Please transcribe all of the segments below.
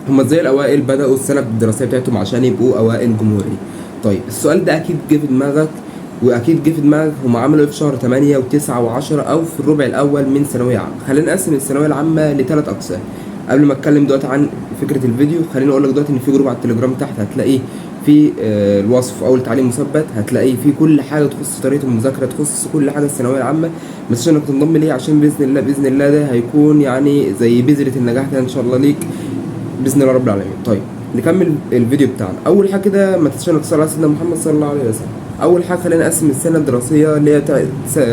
هما ازاي الاوائل بداوا السنه الدراسيه بتاعتهم عشان يبقوا اوائل جمهوريه؟ طيب السؤال ده اكيد جه في دماغك، واكيد جه في دماغك هما عملوا ايه في شهر 8 و9 و10 او في الربع الاول من ثانويه عامه. خلينا نقسم الثانويه العامه لثلاث اقسام. قبل ما اتكلم دلوقتي عن فكره الفيديو، خليني اقول لك دلوقتي ان في جروب على التليجرام تحت هتلاقيه في الوصف او التعليم مثبت، هتلاقيه في كل حاجه تخص طريقه المذاكره، تخص كل حاجه الثانويه العامه. ما تنساش انك تنضم ليه، عشان باذن الله ده هيكون يعني زي بذره النجاح ده ان شاء الله ليك باذن الله رب العالمين. طيب نكمل الفيديو بتاعنا. اول حاجه كده ما تنساش انك تصلي على سيدنا محمد صلى الله عليه وسلم. اول حاجه خلينا نقسم السنه الدراسيه اللي هي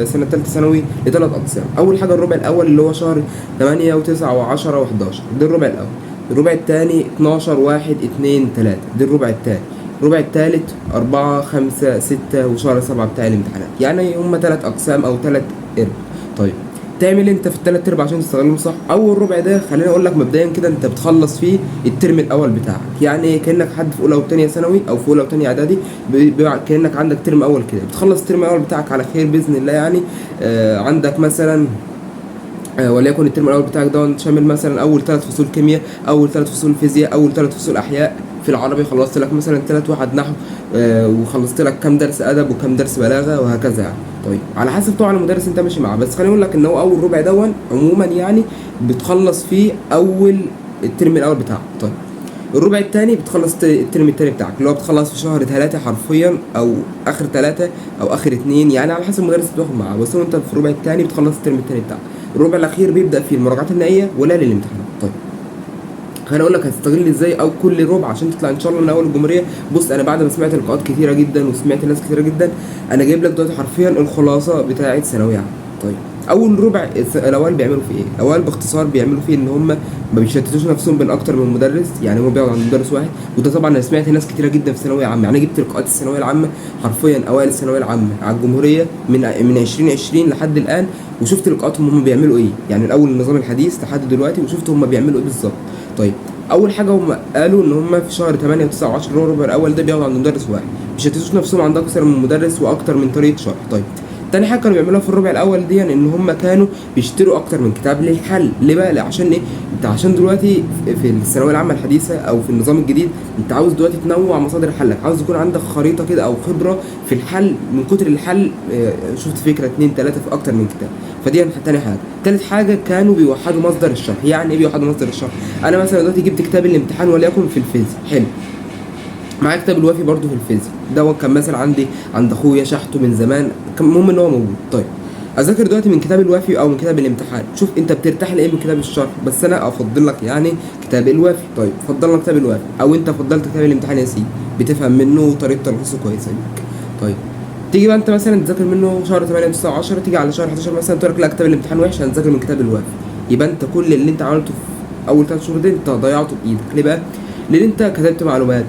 سنه ثالثه ثانوي لثلاث اقسام. اول حاجه الربع الاول اللي هو شهر 8 و9 و10 و11، ده الربع الاول. الربع الثاني 12 1 2 3، ده الربع الثاني. الربع الثالث 4 5 6 وشهر 7 بتاع الامتحانات. يعني هم ثلاث اقسام او ثلاث ارباع. طيب تعمل انت في الثلاث ارباع عشان تستغلهم صح؟ اول ربع ده خليني اقول لك مبدئيا كده انت بتخلص فيه الترم الاول بتاعك، يعني كانك حد في اولى وثانيه ثانوي او في اولى وثانيه اعدادي، كانك عندك ترم اول كده، بتخلص الترم الاول بتاعك على خير باذن الله. يعني عندك مثلا وليكن الترم الاول بتاعك ده شامل مثلا اول 3 فصول كيمياء، اول 3 فصول فيزياء، اول 3 فصول احياء. في العربي خلصت لك مثلا 3 واحد نحو، وخلصت لك كام درس ادب وكام درس بلاغه وهكذا يعني. طيب على حسب طبعا المدرس انت ماشي معاه، بس خليني اقول لك ان هو اول ربع دون عموما يعني بتخلص فيه اول الترم الاول بتاعك. طيب الربع الثاني بتخلص الترم الثاني بتاعك اللي هو بتخلص في شهر 3 حرفيا، او اخر 3 او اخر 2، يعني على حسب المدرس اللي بتاخد معاه، بس هو انت في الربع الثاني بتخلص الترم الثاني بتاعك. الربع الاخير بيبدا فيه المراجعات النهائيه ولا للامتحانات. طيب خليني اقول لك هتستغل ازاي او كل ربع عشان تطلع ان شاء الله من اول الجمهوريه. بص انا بعد ما سمعت لقاءات كتيره جدا وسمعت ناس كتيره جدا، انا جايب لك دلوقتي حرفيا الخلاصه بتاعه ثانويه عامه. طيب اول ربع الاوائل بيعملوا فيه ايه؟ الاوائل باختصار بيعملوا فيه ان هم ما بيشتتوش نفسهم بين اكتر من مدرس، يعني هم بيقعدوا عند مدرس واحد. وده طبعا انا سمعت ناس كتيره جدا في ثانويه عامه، يعني جبت لقاءات الثانويه العامه حرفيا اوائل الثانويه العامه على الجمهوريه من 2020 لحد الان، وشفت لقاءاتهم هم بيعملوا ايه، يعني الاول النظام الحديث لحد دلوقتي، وشفت هم بيعملوا ايه بالظبط. طيب اول حاجه هم قالوا ان هم في شهر 8 و9 و10 الربع الاول ده بيقعدوا عند مدرس واحد، بيشتتوش نفسهم عند اكثر من مدرس واكتر من طريقه شرح. طيب تاني حاجه كانوا بيعملوها في الربع الاول دي ان هم كانوا بيشتروا اكتر من كتاب للحل. ليه بقى؟ عشان ايه؟ انت عشان دلوقتي في الثانويه العامه الحديثه او في النظام الجديد انت عاوز دلوقتي تنوع مصادر حلك، عاوز يكون عندك خريطه كده او خبره في الحل من كتر الحل، شفت فكره 2 3 في اكتر من كتاب. فدي تاني حاجه. تالت حاجه كانوا بيوحدوا مصدر الشرح. يعني ايه بيوحدوا مصدر الشرح؟ انا مثلا دلوقتي جبت كتاب الامتحان وليكن في الفيزياء، حلو، معايا كتاب الوافي برضو في الفيزياء، ده كان مثلا عند اخويا شحته من زمان، المهم ان هو موجود. طيب اذاكر دلوقتي من كتاب الوافي او من كتاب الامتحان، شوف انت بترتاح لايه من كتاب الشرح، بس انا افضل لك يعني كتاب الوافي. طيب فضلنا كتاب الوافي، او انت فضلت كتاب الامتحان يا سيدي، بتفهم منه وطريقه تلخيصه كويسه ليك. طيب تيجي بقى انت مثلا تذاكر منه شهر 8 و9 و10، تيجي على شهر 11 مثلا تقول لك لا كتاب الامتحان وحش هنذاكر من كتاب الوافي، يبقى انت كل اللي انت عملته في اول 3 شهور دي انت ضيعته بايدك. ليه بقى؟ لان انت كتبت معلومات،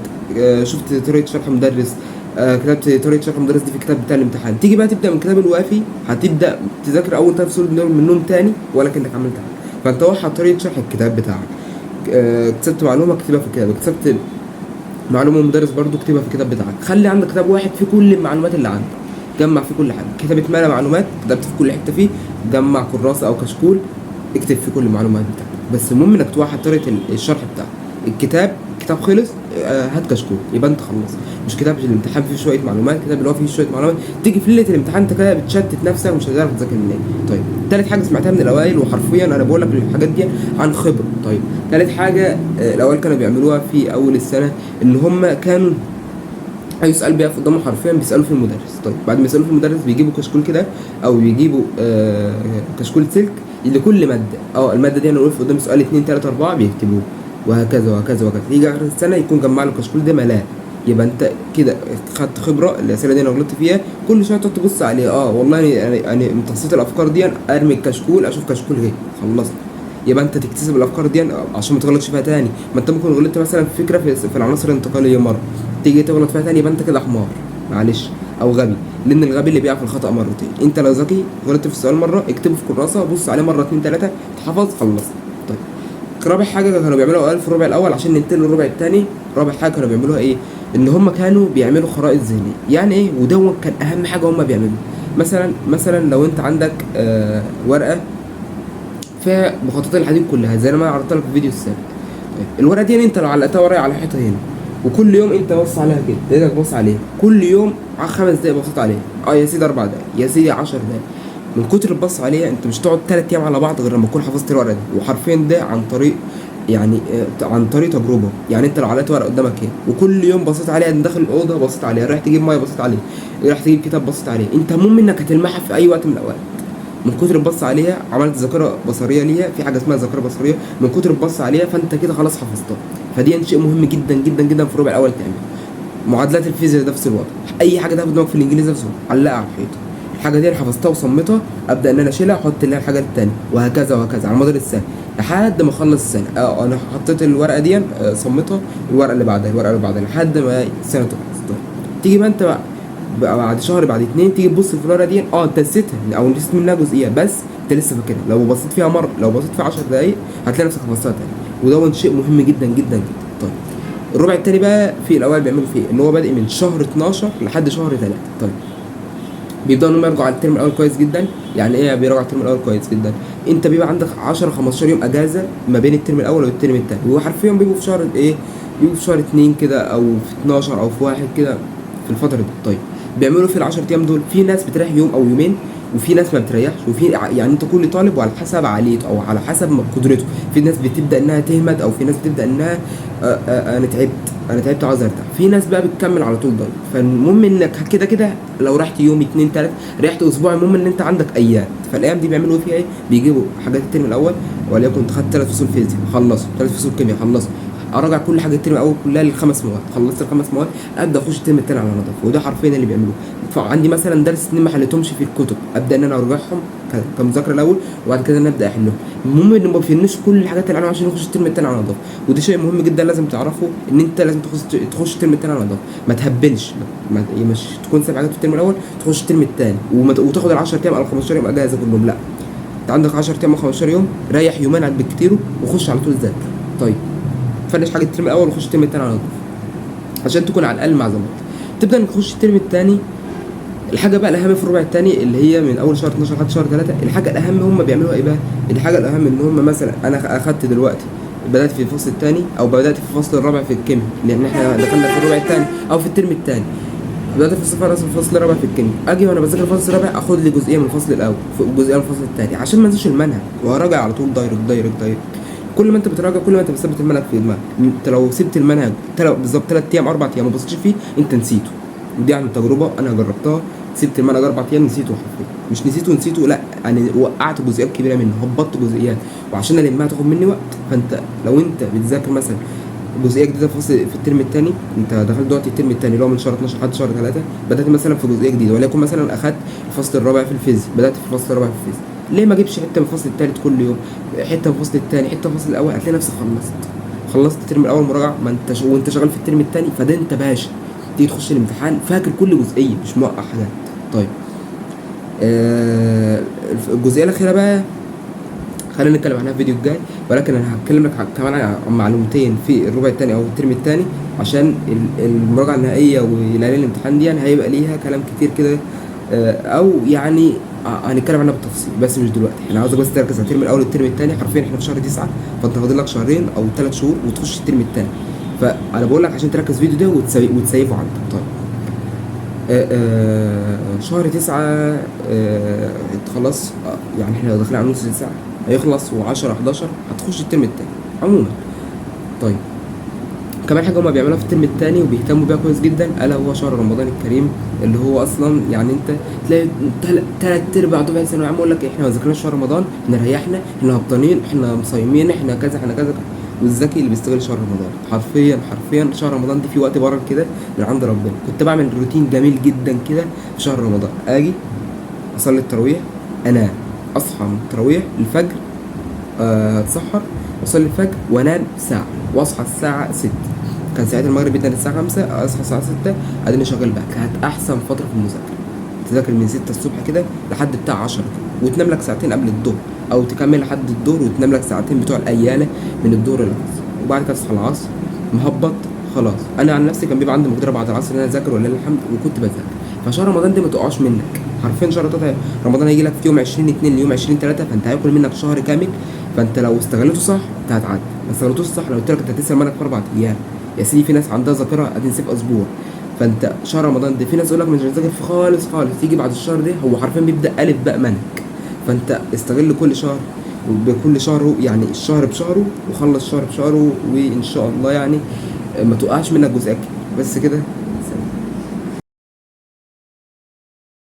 شفت طريقه شرح مدرس، كتبت طريقه شرح مدرس دي في الكتاب بتاع الامتحان، تيجي بقى تبدا من كتاب الوافي هتبدا تذاكر اول 3 فصول منهم تاني ولا كانك عملت حاجه. فانت وحد طريقه شرح الكتاب بتاعك، كتبت معلومه اكتبها في الكتاب، كتبت معلومه مدرس برضو اكتبها في الكتاب بتاعك. خلي عندك كتاب واحد في كل المعلومات اللي عندك، جمع في كل حاجه. كتاب اتملى معلومات كتبت في كل حته فيه، جمع كراسه او كشكول اكتب في كل المعلومات بتاعتك. بس المهم انك توحد طريقه الشرح بتاعك. كتاب خلص، هات كشكول، يبقى انت خلص. مش كتاب الامتحان فيه شويه معلومات، كتاب اللي هو فيه شويه معلومات، تيجي في ليله الامتحان انت كده بتشتت نفسك ومش هتعرف تذاكر منين. طيب تالت حاجه سمعتها من الاوائل، وحرفيا انا بقول لك الحاجات دي عن خبره. طيب تالت حاجه الاوائل كانوا بيعملوها في اول السنه، ان هم كانوا اي سؤال بيقف قدامه حرفيا بيسالوا في المدرس. طيب بعد ما يسالوا في المدرس بيجيبوا كشكول كده، او بيجيبوا كشكول سلك لكل ماده، الماده دي انا واقف قدام سؤال 2 3 4 بيكتبوه، وهكذا وهكذا وهكذا. يجي اخر السنه يكون جمع له الكشكول ده ملاه، يبقى انت كده خدت خبره. الاسئله دي انا غلطت فيها، كل شويه تقعد تبص عليه، والله يعني امتصيت الافكار دي، ارمي الكشكول اشوف كشكول غير، خلصت. يبقى انت تكتسب الافكار دي عشان ما تغلطش فيها تاني. ما انت ممكن غلطت مثلا في فكره في العناصر الانتقاليه مره، تيجي تغلط فيها تاني، يبقى انت كده حمار معلش او غبي، لان الغبي اللي بيعرف الخطا مرتين. انت لو ذكي غلطت في السؤال مره اكتبه في كراسه، بص عليه مره 2 3 اتحفظ، خلصت. طيب رابع حاجه كانوا بيعملوها في الربع الاول عشان ننتقل للربع الثاني. رابع حاجه كانوا بيعملوها ايه؟ ان هم كانوا بيعملوا خرائط ذهنيه. يعني ايه؟ وده كان اهم حاجه هم بيعملوها. مثلا لو انت عندك ورقه فيها مخططات الحديد كلها زي ما عرضت لك في الفيديو السابق، طيب الورقه دي انت لو علقتها ورايا على حيطه هنا وكل يوم انت بص عليها كده، ايدك بص عليها كل يوم 5 دقايق بصيت عليها، يا سيدي 4 دقايق، يا سيدي 10 دقايق، من كتر البص عليها انت مش تقعد 3 ايام على بعض غير لما تكون حفظت الورقه دي. وحرفيا ده عن طريق يعني عن طريق تجربه. يعني انت لو علقت ورقه قدامك هنا وكل يوم بصيت عليها، داخل الاوضه بصيت عليها، رايح تجيب ميه بصيت عليها، رايح تجيب كتاب بصيت عليه، انت المهم انك هتلمحها في اي وقت من الاوقات. من كتر البص عليها عملت ذاكره بصريه ليها، في حاجه اسمها ذاكره بصريه، من كتر البص عليها فانت كده خلاص حفظتها. فدي شيء مهم جدا جدا جدا في الربع الاول تعمل. معادلات الفيزياء ده نفس الوضع، اي حاجه تاخد دماغك في الانجليزي نفس الوضع، علقها على الحيطه. الحاجه دي انا حفظتها وصمتها، ابدا ان انا اشيلها احط لها الحاجه الثانيه، وهكذا وهكذا على مدار السنه لحد ما اخلص السنه. انا حطيت الورقه دي صمتها، الورقه اللي بعدها، الورقه اللي بعدها، لحد ما السنه تخلص. طيب تيجي بقى انت بقى بعد شهر بعد 2 تيجي تبص في الورقه دي، انت نسيتها او نسيت منها جزئيه، بس انت لسه فاكرها. لو بصيت فيها مره، لو بصيت فيها 10 دقائق هتلاقي نفسك حفظتها تاني، وده شيء مهم جدا جدا جدا. طيب الربع التاني بقى في الاوائل بيعملوا فيه ان هو بادئ من شهر 12 لحد شهر 3. طيب بيبداوا انهم يرجعوا على الترم الاول كويس جدا. يعني ايه بيراجعوا الترم الاول كويس جدا؟ انت بيبقى عندك 10 15 يوم اجازه ما بين الترم الاول والترم الثاني، وحرفيا بيبقوا في شهر ايه، بيبقوا في شهر 2 كده او في 12 او في 1 كده في الفتره دي. طيب بيعملوا في ال10 ايام دول، في ناس بتريح يوم او يومين، وفي ناس ما بتريحش، وفي يعني انت كل طالب وعلى حسب عقليته او على حسب قدرته. في ناس بتبدا انها تهمد، او في ناس بتبدا انها انا تعبت عاوز ارتاح. في ناس بقى بتكمل على طول دايت. فالمهم انك كده كده لو رحت يوم 2 3 ريحت اسبوع، المهم ان انت عندك ايام. فالايام دي بيعملوا فيها ايه؟ بيجيبوا حاجات الترم الاول، وليكن انت خدت 3 فصول فيزياء خلصوا، 3 فصول كيمياء خلصوا، اراجع كل حاجه الترم الاول كلها للخمس مواد، خلصت ال5 مواد ابدا اخش الترم الثاني على نظافه. وده حرفيا اللي بيعملوه. فعندي مثلا درس 2 ما حليتهمش في الكتب، ابدا ان انا اراجعهم كمذاكره الاول، وبعد كده انا ابدا احلهم. المهم ان ما بيفنش كل الحاجات اللي انا عشان اخش الترم الثاني على نظافه. وده شيء مهم جدا لازم تعرفه، ان انت لازم تخش الترم الثاني على نظافه. ما تهبلش، مش تكون سايب حاجات في الترم الاول تخش الترم الثاني وتاخد ال10 ايام او ال15 يوم اجازه كلهم. لا، انت عندك 10 ايام او 15 يوم، ريح يومين على بالكتير وخش على طول ذاكر. طيب فنش حاجه الترم الاول وخش الترم الثاني على نظافه عشان تكون على الاقل مع زمايلك. تبدا انك تخش الترم الثاني. الحاجه بقى الاهم في الربع الثاني اللي هي من اول شهر 12 لحد شهر 3، الحاجه الاهم هم بيعملوها ايه بقى؟ الحاجه الاهم ان هم مثلا انا اخدت دلوقتي بدات في الفصل الثاني او بدات في الفصل الرابع في الكيمياء، لان احنا دخلنا في الربع الثاني او في الترم الثاني، بدات في الفصل الرابع في الكيمياء. اجي وانا بذاكر الفصل الرابع اخد لي جزئيه من الفصل الاول وجزئيه من الفصل الثاني عشان ما انساش المنهج، وهراجع على طول دايركت دايركت دايركت. كل ما انت بتراجع كل ما انت بتثبت المنهج في دماغك. انت لو سبت المنهج بالظبط 3 ايام 4 ايام ما بصيتش فيه انت نسيته. ودي عن تجربه انا جربتها. سبت المنهج 4 ايام نسيته حرفيا، مش نسيته لا، يعني وقعت جزئيات كبيره منه، هبطت جزئيات، وعشان المها تاخد مني وقت. فانت لو انت بتذاكر مثلا جزئيه جديده في الترم الثاني، انت دخلت دلوقتي الترم الثاني اللي هو من شهر 12 لحد شهر 3، بدات مثلا في جزئيه جديده، وليكن مثلا اخدت الفصل الرابع في الفيزياء، بدات في الفصل الرابع في الفيزياء. ليه ما اجيبش حته من الفصل الثالث كل يوم، حته من الفصل الثاني، حته من الفصل الاول، هتلاقي نفسك خلصت الترم الاول مراجعه، ما انت وانت شغال في الترم الثاني، فده انت باشا تيجي تخش الامتحان فاكر كل جزئيه مش موقع حاجات. طيب الجزئيه الاخيره بقى خلينا نتكلم عنها في الفيديو الجاي، ولكن انا هتكلم لك كمان عن معلومتين في الربع الثاني او الترم الثاني، عشان المراجعه النهائيه وليالي الامتحان دي يعني هيبقى ليها كلام كتير كده، او يعني هنتكلم عنها بالتفصيل بس مش دلوقتي. انا عاوزك بس تركز على الترم الاول والترم الثاني. حرفيا احنا في شهر 9، فانت فاضل لك شهرين او 3 شهور وتخش الترم الثاني. فانا بقول لك عشان تركز في الفيديو ده وتسيفه عندك. طيب شهر 9 خلاص، يعني احنا داخلين على نص 9 هيخلص، و10 11 هتخش الترم الثاني عموما. طيب كمان حاجه هما بيعملوها في الترم الثاني وبيهتموا بيها كويس جدا، الا هو شهر رمضان الكريم، اللي هو اصلا يعني انت تلاقي 3/4 دفعه ثانويه عامه يقول لك احنا ما ذاكرناش شهر رمضان، احنا ريحنا، احنا هبطانين، احنا مصيمين، احنا كذا احنا كذا. والذكي اللي بيستغل شهر رمضان. حرفيا شهر رمضان دي في وقت برر كده من عند ربنا. كنت بعمل روتين جميل جدا كده في شهر رمضان، اجي اصلي التراويح، انام، اصحى من التراويح الفجر، اتسحر واصلي الفجر وانام ساعه واصحى الساعه 6. كان ساعات المغرب بيدنا الساعه 5، اصحى الساعه 6 اديني شغال بقى. كانت احسن فتره في المذاكره، تذاكر من 6 الصبح كده لحد بتاع 10 كده، وتنام لك ساعتين قبل الظهر، او تكمل لحد الظهر وتنام لك ساعتين بتوع الاياله من الظهر للعصر، وبعد كده تصحى العصر مهبط خلاص. انا عن نفسي كان بيبقى عندي مقدره بعد العصر ان انا اذاكر ولله الحمد، وكنت بذاكر. فشهر رمضان ده ما تقعش منك حرفيا. شهر رمضان هيجي لك في يوم 20/2 ليوم 20/3، فانت هياكل منك شهر كامل. فانت لو استغلته صح انت هتعدي، ما استغلتوش صح لو قلت لك انت هتنسى المنهج في 4 ايام يا سيدي، في ناس عندها ذاكره هتنسى في اسبوع. فانت شهر رمضان ده في ناس يقول لك مش هنذاكر فيه خالص خالص، تيجي بعد الشهر ده هو حرفيا بيبدا الف باء منهج. فانت استغل كل شهر بكل شهره، يعني الشهر بشهره وخلص شهر بشهره، وان شاء الله يعني ما توقعش منك جزء كبير. بس كده.